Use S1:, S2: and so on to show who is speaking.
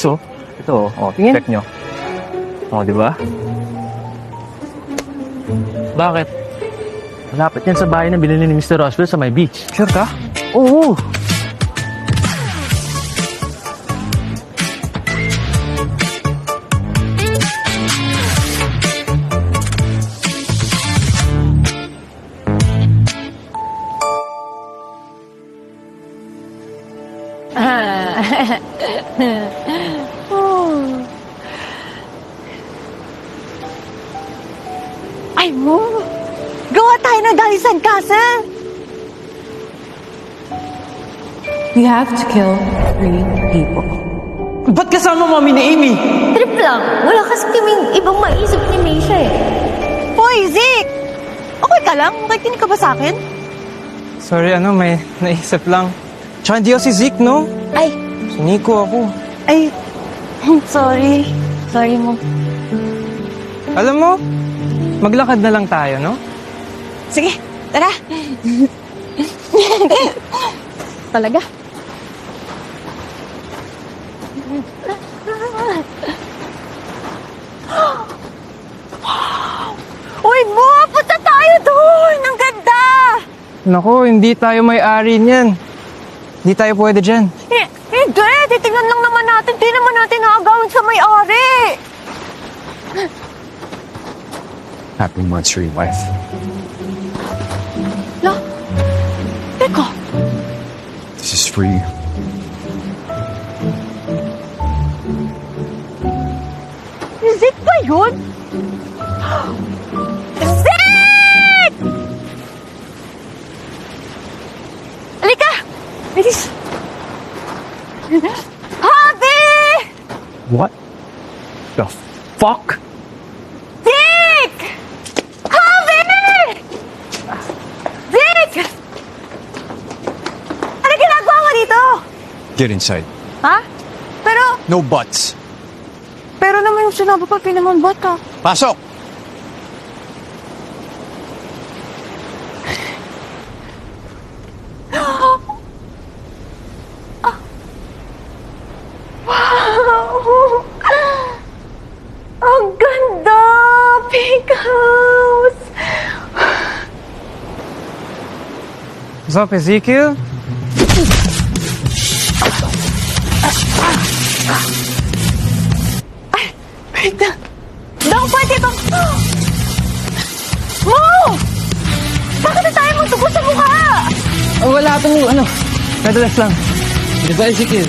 S1: So, ito,
S2: Tingin.
S1: check nyo. Di ba? Bakit? Malapit yan sa bahay na binili ni Mr. Roswell sa may beach.
S2: Sure ka?
S1: Oo!
S3: Ay mo! Gawa tayo ng Dalisan Castle!
S4: We have to kill 3 people.
S2: Ba't kasama mami ni Amy?
S5: Trip lang. Wala kasi kaming ibang maisip ni Misha eh.
S3: Hoy, Zeke! Okay ka lang? Nakikinig ka ba sa akin?
S2: Sorry, may naisip lang. Tsaka hindi ako si Zeke, no?
S3: Ay,
S2: Si Nico ako.
S3: ay, sorry. Sorry mo.
S2: Alam mo, maglakad na lang tayo, no?
S3: Sige, tara.
S5: Talaga?
S3: Uy, Bo! Punta tayo doon! Ang ganda!
S2: Nako, hindi tayo may-ari niyan. Hindi tayo pwede dyan.
S3: Hindi! Titignan lang naman natin. Di naman natin naagawin sa may-ari.
S1: Happy months for your wife.
S3: La, teka.
S1: This is for you.
S3: Zeke ba yun? Zeke! Halika! Bilis! Habi!
S1: What the fuck?
S3: Zeke! Habi! Zeke! Ano ginagawa mo dito?
S1: Get inside.
S3: Ha? Pero
S1: No buts.
S3: naman yung sinabi pa, pinaman bata.
S1: Pasok!
S3: Wow! Ang ganda! Pink house!
S2: What's up, Ezekiel?
S3: Wait na! Daw, pwede ba? Mo! Bakit na tayo magtubo sa mukha?
S2: Wala itong, madalas lang. Di ba, Ezekiel?